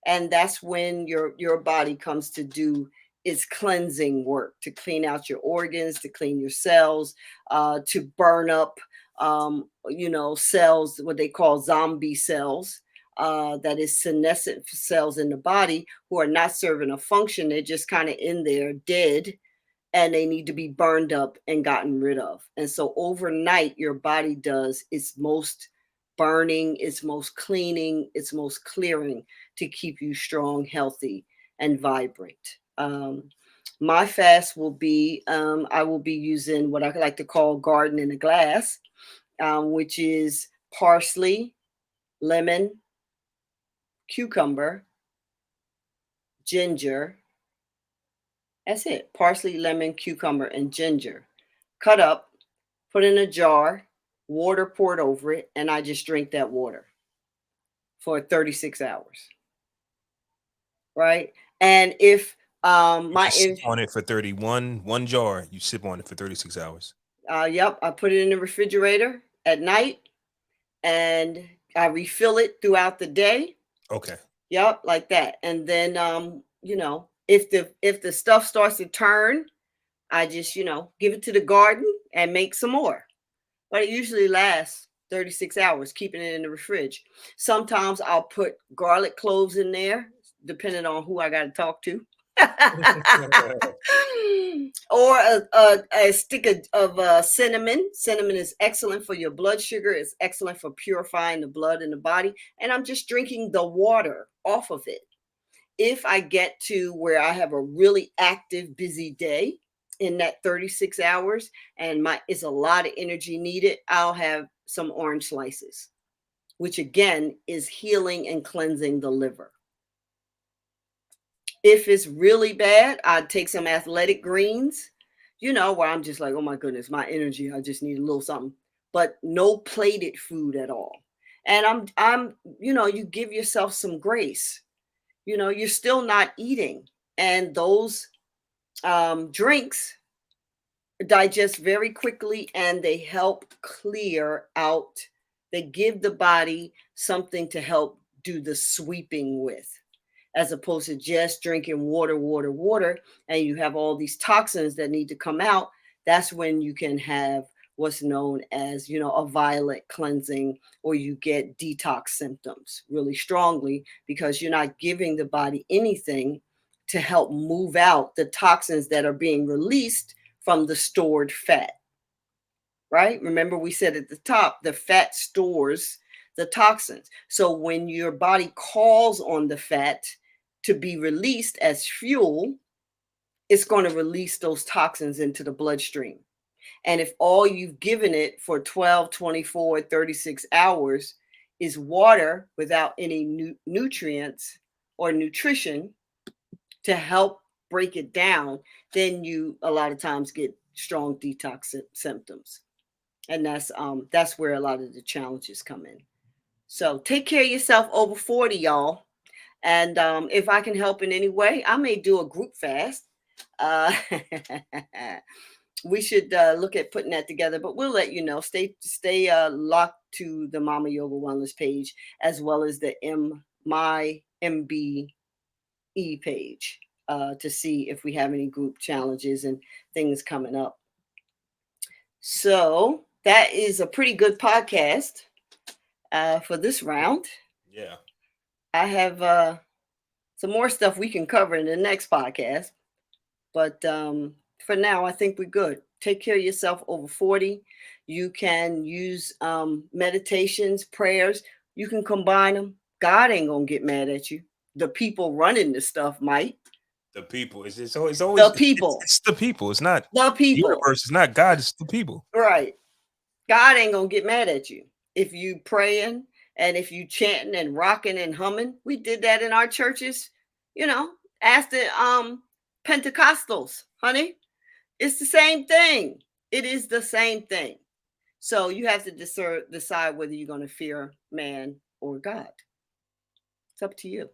and that's when your body comes to do its cleansing work, to clean out your organs, to clean your cells, to burn up cells, what they call zombie cells, that is senescent cells in the body who are not serving a function. They're just kind of in there dead, and they need to be burned up and gotten rid of. And so overnight, your body does its most burning, its most cleaning, its most clearing to keep you strong, healthy, and vibrant. My fast will be, I will be using what I like to call garden in a glass, which is parsley, lemon, cucumber, ginger. That's it. Parsley, lemon, cucumber, and ginger. Cut up, put in a jar, water poured over it, and I just drink that water for 36 hours. Right? And if You just sip on it for one jar. You sip on it for 36 hours. yep, I put it in the refrigerator at night, and I refill it throughout the day. Okay. Yep, like that. And then if the stuff starts to turn, I just, give it to the garden and make some more. But it usually lasts 36 hours, keeping it in the fridge. Sometimes I'll put garlic cloves in there, depending on who I got to talk to. Or a stick of cinnamon. Cinnamon is excellent for your blood sugar. It's excellent for purifying the blood in the body. And I'm just drinking the water off of it. If I get to where I have a really active, busy day in that 36 hours and it's a lot of energy needed, I'll have some orange slices, which again is healing and cleansing the liver. If it's really bad, I'd take some athletic greens, where I'm just like, oh my goodness, my energy, I just need a little something, but no plated food at all. And you give yourself some grace. You're still not eating. And those drinks digest very quickly, and they help clear out. They give the body something to help do the sweeping with, as opposed to just drinking water, water, water, and you have all these toxins that need to come out. That's when you can have what's known as, a violent cleansing, or you get detox symptoms really strongly because you're not giving the body anything to help move out the toxins that are being released from the stored fat. Right? Remember, we said at the top, the fat stores the toxins. So when your body calls on the fat to be released as fuel, it's going to release those toxins into the bloodstream. And if all you've given it for 12, 24, 36 hours is water without any nutrients or nutrition to help break it down, then you a lot of times get strong detox symptoms. And that's where a lot of the challenges come in. So take care of yourself over 40, y'all. And if I can help in any way, I may do a group fast. Uh, we should look at putting that together, but we'll let you know. Stay locked to the Mama Yoga Wellness page, as well as the my MBE page, to see if we have any group challenges and things coming up. So that is a pretty good podcast for this round. Yeah. I have some more stuff we can cover in the next podcast. But for now, I think we're good. Take care of yourself over 40. You can use meditations, prayers. You can combine them. God ain't going to get mad at you. The people running the stuff might. The people. It's always The people. It's the people. It's not the people. The universe. It's not God. It's the people. Right. God ain't going to get mad at you. If you praying and if you chanting and rocking and humming, we did that in our churches, Ask the Pentecostals, honey. It's the same thing. It is the same thing. So you have to decide whether you're going to fear man or God. It's up to you.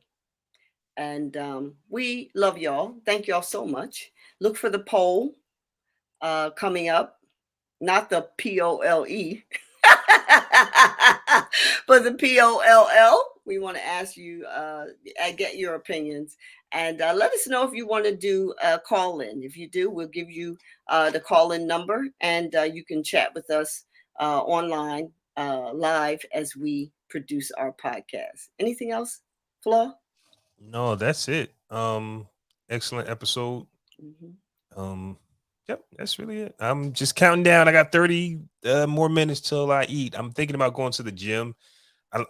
And we love y'all. Thank y'all so much. Look for the poll coming up, not the POLE, but the POLL. We want to ask you, get your opinions, and let us know if you want to do a call in. If you do, we'll give you the call in number, and you can chat with us online live as we produce our podcast. Anything else, Flaw? No, that's it. Excellent episode. Mm-hmm. Um, yep, that's really it. I'm just counting down. I got 30 more minutes till I eat. I'm thinking about going to the gym. I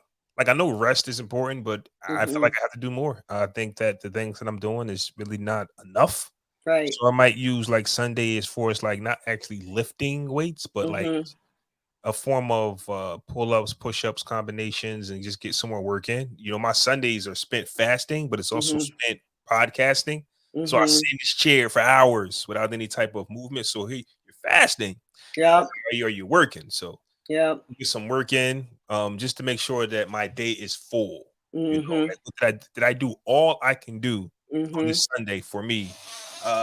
I know rest is important, but I feel Mm-hmm. like I have to do more. I think that the things that I'm doing is really not enough. Right. So I might use like Sunday as for it's like not actually lifting weights, but like Mm-hmm. a form of pull-ups, push-ups, combinations, and just get some more work in. You know, my Sundays are spent fasting, but it's also Mm-hmm. spent podcasting. So I Mm-hmm. sit in this chair for hours without any type of movement. So hey, you're fasting. Yep. Are you working? So Yep. get some work in, just to make sure that my day is full. You know, Mm-hmm. like, did I do all I can do on Mm-hmm. this Sunday for me,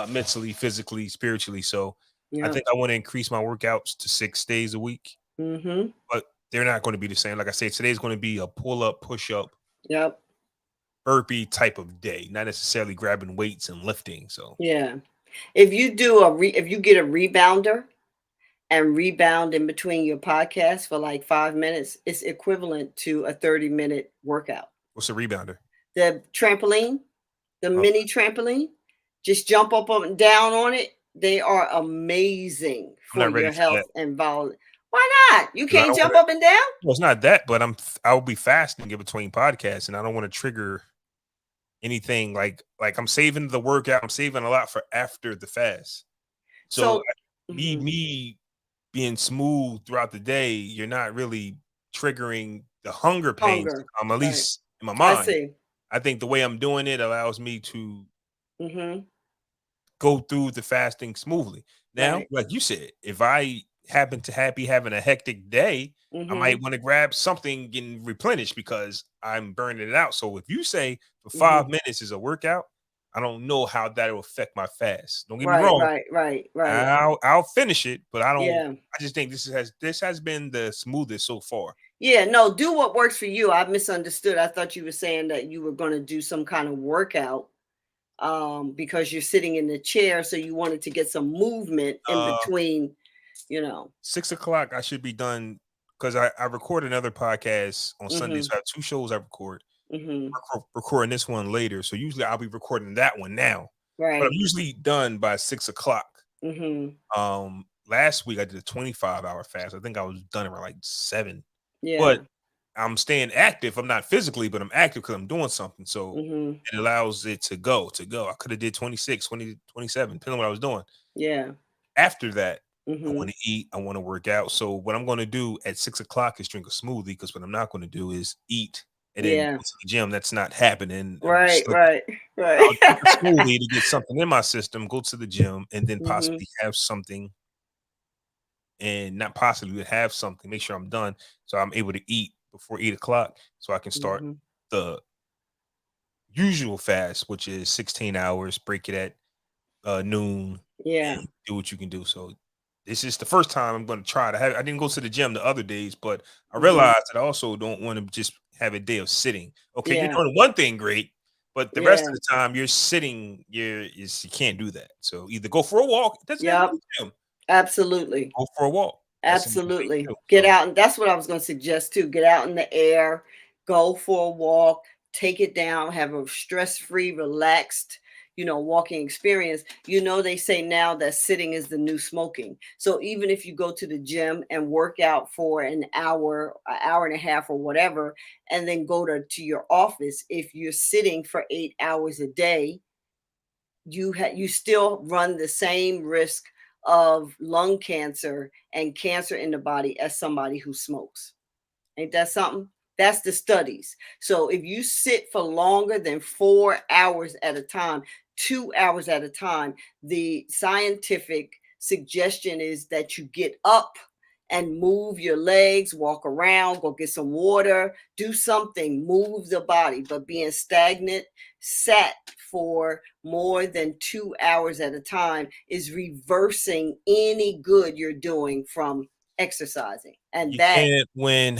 mentally, physically, spiritually? So I Yep. think I want to increase my workouts to 6 days a week, Mm-hmm. but they're not going to be the same. Like I said, today's going to be a pull up, push up, Yep. burpee type of day, not necessarily grabbing weights and lifting. So Yeah. If you do if you get a rebounder and rebound in between your podcast for like 5 minutes, it's equivalent to a 30-minute workout. what's a rebounder? The trampoline, the Oh, mini trampoline, just jump up and down on it. They are amazing I'm for not ready your for that health and volume. Why not? You 'cause I can't don't want jump to. up and down? Well, it's not that, but I'll be fasting in between podcasts, and I don't want to trigger anything like I'm saving the workout. I'm saving a lot for after the fast. So So, mhm, me being smooth throughout the day, you're not really triggering the hunger pains to hunger. come, at Right. least in my I mind. see. I think the way I'm doing it allows me to Mhm. go through the fasting smoothly. Now, Right. like you said, if I happen to be having a hectic day, I might Mhm. want to grab something and replenish because I'm burning it out. So if you say for Mhm. 5 minutes is a workout, I don't know how that will affect my fast. Don't get me Right, wrong. right, right, right. I'll finish it, but I don't. Yeah. I just think this has been the smoothest so far. Yeah, no, do what works for you. I misunderstood. I thought you were saying that you were going to do some kind of workout because you're sitting in the chair, so you wanted to get some movement in Uh, between, you know. 6 o'clock I should be done because I record another podcast on Sundays. Mhm. So I have two shows I record. Mhm. Recording this one later. So usually I'll be recording that one now. But I'm Right. usually done by 6 o'clock. Mhm. Last week I did a 25-hour fast. I think I was done around like 7. But Yeah. I'm staying active. I'm not physically, but I'm active because I'm doing something. So Mhm. it allows it to go. I could have did 26, 20, 27, depending on what I was doing. Yeah. After that, I want Mhm. to eat. I want to work out. So what I'm going to do at 6 o'clock is drink a smoothie because what I'm not going to do is eat and then Yeah. go to the gym. That's not happening. I'm Right, just like, right, right. I'll drink a smoothie to get something in my system, go to the gym, and then Mhm. possibly have something, and not possibly but have something. Make sure I'm done so I'm able to eat before 8 o'clock, so I can start Mhm. the usual fast, which is 16 hours. Break it at noon Yeah. and do what you can do. So this is the first time I'm going to try to have. I didn't go to the gym the other days, but I Mhm. realized that I also don't want to just have a day of sitting. Okay, you're Yeah. doing one thing great, but the rest of Yeah. the time you're sitting. You can't do that. So either go for a walk. It doesn't have to Yep. be the gym. Absolutely. Go for a walk. That's another thing Absolutely. too. Get So out, and that's what I was going to suggest too. Get out in the air, go for a walk, take it down, have a stress-free, relaxed, walking experience. They say now that sitting is the new smoking. So even if you go to the gym and work out for an hour and a half or whatever, and then go to your office, if you're sitting for 8 hours a day, you still run the same risk of lung cancer and cancer in the body as somebody who smokes. Ain't that something? That's the studies. So if you sit for longer than 4 hours at a time, 2 hours at a time, the scientific suggestion is that you get up and move your legs, walk around, go get some water, do something, move the body. But being stagnant, sat for more than 2 hours at a time is reversing any good you're doing from exercising. And You that can't win.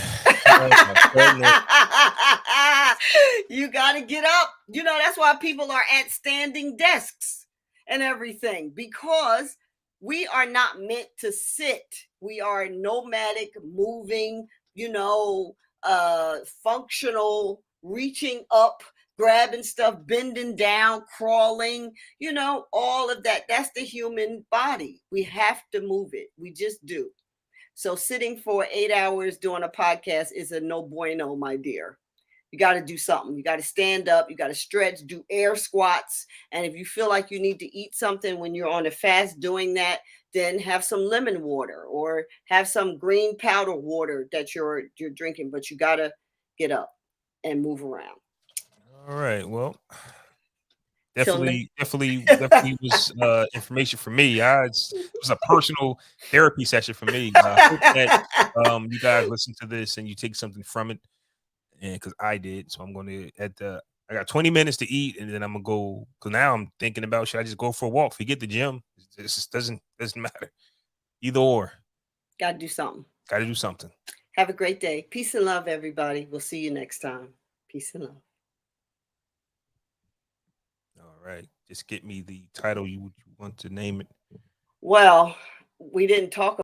Oh my goodness. you got to get up. That's why people are at standing desks and everything, because we are not meant to sit. We are nomadic, moving, you know, functional, reaching up, grabbing stuff, bending down, crawling, all of that. That's the human body. We have to move it. We just do. So sitting for 8 hours doing a podcast is a no bueno, my dear. You got to do something. You got to stand up. You got to stretch, do air squats. And if you feel like you need to eat something when you're on a fast doing that, then have some lemon water or have some green powder water that you're drinking. But you got to get up and move around. All right. Well, Till next. definitely was information for me. It was a personal therapy session for me. I hope that you guys listen to this and you take something from it, and because I did. So I'm going to I got 20 minutes to eat, and then I'm gonna go. Because now I'm thinking about, should I just go for a walk? Forget the gym. It just doesn't matter. Either or, Got to do something. got to do something. Have a great day. Peace and love, everybody. We'll see you next time. Peace and love. All right, just get me the title you want to name it. Well, we didn't talk